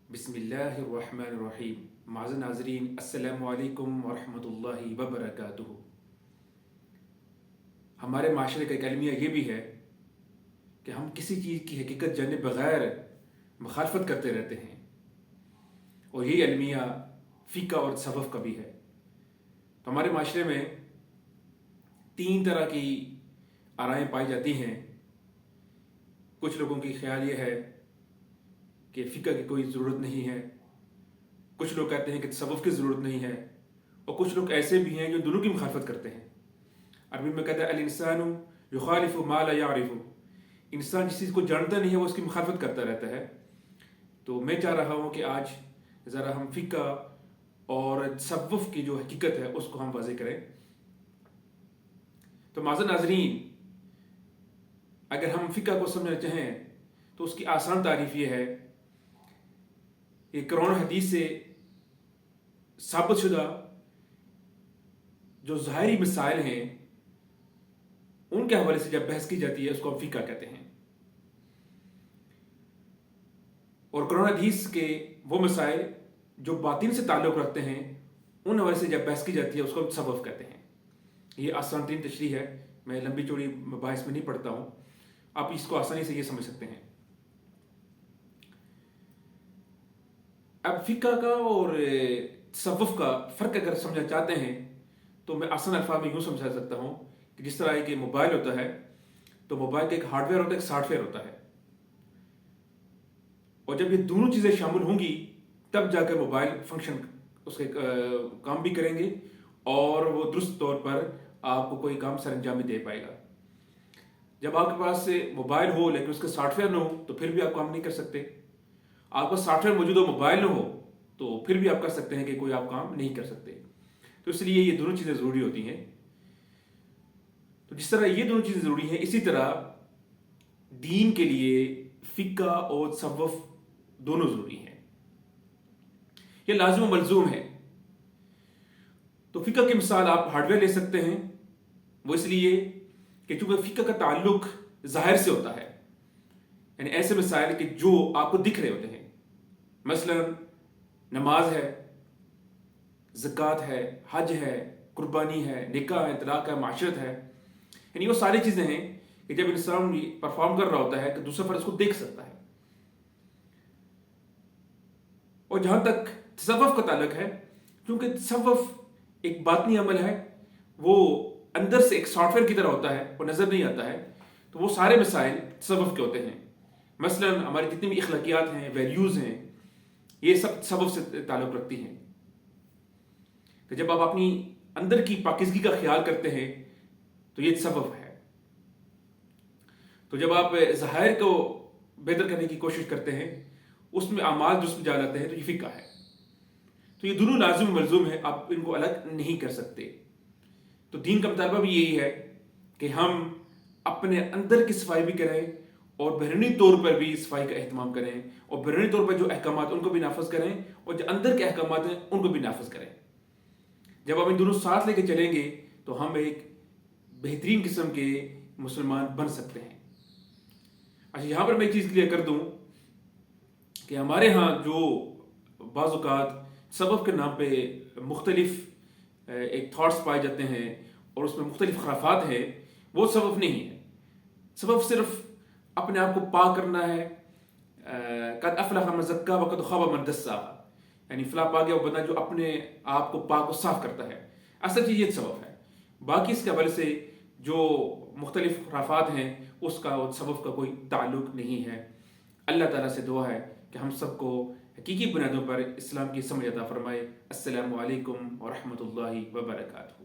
बिस्मिल्लाहिर्रहमानिर्रहीम। माज़ नाज़रीन, अस्सलामु अलैकुम वरहमतुल्लाहि वबरकातुहू। हमारे माशरे का एक अलमिया ये भी है कि हम किसी चीज़ की हकीकत जाने बग़ैर मुखालफत करते रहते हैं, और यही अलमिया फ़िक़्ह और तसव्वुफ़ का भी है। तो हमारे माशरे में तीन तरह की आराएँ पाई जाती हैं। कुछ लोगों की ख्याल ये है कि फ़िक़्ह की कोई ज़रूरत नहीं है, कुछ लोग कहते हैं कि तसव्वुफ़ की ज़रूरत नहीं है, और कुछ लोग ऐसे भी हैं जो दोनों की मुखालफत करते हैं। अरबी में कहता है अल इंसानु युखालिफु मा ला यारिफु। इंसान जिस चीज़ को जानता नहीं है वो उसकी मुखालफत करता रहता है। तो मैं चाह रहा हूँ कि आज ज़रा हम फ़िक़्ह और तसव्वुफ़ की जो हकीकत है उसको हम वाज़ेह करें। तो माज़ नाज़रीन, अगर हम फ़िक़्ह को समझना चाहें तो उसकी आसान तारीफ़ ये है कि कुरान हदीस से साबित शुदा जो ज़ाहिरी मसाइल हैं उनके हवाले से जब बहस की जाती है उसको हम फ़िक़्ह कहते हैं, और कुरान हदीस के वो मसाइल जो बातिन से ताल्लुक़ रखते हैं उन हवाले से जब बहस की जाती है उसको हम तसव्वुफ़ कहते हैं। ये आसान तरीन तशरीह है, मैं लंबी चौड़ी बहस में नहीं पढ़ता हूँ, आप इसको आसानी से ये समझ सकते हैं। अब फ़िक़्ह का और तसव्वुफ़ का फ़र्क अगर समझना चाहते हैं तो मैं आसान अल्फाज में यूँ समझा सकता हूँ कि जिस तरह एक मोबाइल होता है तो मोबाइल का एक हार्डवेयर होता है, एक सॉफ्टवेयर होता है, और जब ये दोनों चीज़ें शामिल होंगी तब जाकर मोबाइल फंक्शन उसके काम भी करेंगे और वो दुरुस्त तौर पर आपको कोई काम सर अंजाम भी दे पाएगा। जब आपके पास से मोबाइल हो लेकिन उसका सॉफ्टवेयर ना हो तो फिर भी आप काम नहीं कर सकते। आपका सॉफ्टवेयर मौजूद हो, मोबाइल ना हो तो फिर भी आप कर सकते हैं कि कोई आप काम नहीं कर सकते। तो इसलिए ये दोनों चीज़ें ज़रूरी होती हैं। तो जिस तरह ये दोनों चीज़ें ज़रूरी हैं, इसी तरह दीन के लिए फ़िक़्ह और तसव्वुफ़ दोनों ज़रूरी हैं। ये लाज़िम व मलज़ूम है। तो फ़िक़्ह की मिसाल आप हार्डवेयर ले सकते हैं, वो इसलिए कि चूँकि फ़िक़्ह का ताल्लुक़ ज़ाहिर से होता है, यानी ऐसे मसाइल कि जो आपको दिख रहे होते हैं, मसलन नमाज है, ज़कात है, हज है, कुर्बानी है, निकाह है, तलाक़ है, माशरत है, यानी वो सारी चीज़ें हैं कि जब इंसान परफॉर्म कर रहा होता है कि दूसरा फर्द उसको देख सकता है। और जहाँ तक तसव्वुफ़ का ताल्लुक़ है, क्योंकि तसव्वुफ़ एक बातनी अमल है, वो अंदर से एक सॉफ्टवेयर की तरह होता है, वो नज़र नहीं आता है, तो वो सारे मसाइल तसव्वुफ़ के होते हैं। मसलन हमारी जितनी भी इख्लाकियात हैं, वैल्यूज़ हैं, ये सब तसव्वुफ़ से ताल्लुक़ रखती हैं। तो जब आप अपनी अंदर की पाकीज़गी का ख्याल करते हैं तो ये तसव्वुफ़ है। तो जब आप ज़ाहिर को बेहतर करने की कोशिश करते हैं, उसमें अमाल दुरुस्त जा लाते हैं, तो ये फ़िक़्ह है। तो ये दोनों लाज़िम मलज़ूम है, आप इनको अलग नहीं कर सकते। तो दीन का मुतालबा भी यही है कि हम अपने अंदर की सफाई भी करें और बैरूनी तौर पर भी सफाई का एहतमाम करें, और बैरूनी तौर पर जो अहकामात उनको भी नाफिज़ करें, और जो अंदर के अहकामात हैं उनको भी नाफिज़ करें। जब हम इन दोनों साथ लेके चलेंगे तो हम एक बेहतरीन किस्म के मुसलमान बन सकते हैं। अच्छा, यहाँ पर मैं एक चीज़ क्लियर कर दूँ कि हमारे यहाँ जो बाज़ औक़ात तसव्वुफ़ के नाम पे मुख्तलिफ एक थॉट्स पाए जाते हैं और उसमें मुख्तलिफ खुराफात हैं, वो तसव्वुफ़ नहीं है। तसव्वुफ़ सिर्फ अपने आप को पाक करना है। क़द अफ़लह मन ज़क्का व क़द ख़ाब मन दस्साहा, यानी फ़लाह पा गया वो बंदा जो अपने आप को पाक और साफ़ करता है। असल चीज़ ये तसव्वुफ़ है। बाकी इसके हवाले से जो मुख्तलिफ खुराफात हैं उसका और तसव्वुफ़ का कोई ताल्लुक़ नहीं है। अल्लाह ताला से दुआ है कि हम सबको हकीकी बुनियादों पर इस्लाम की समझ अता फ़रमाए। अस्सलामु अलैकुम व रहमतुल्लाहि व बरकातुहू।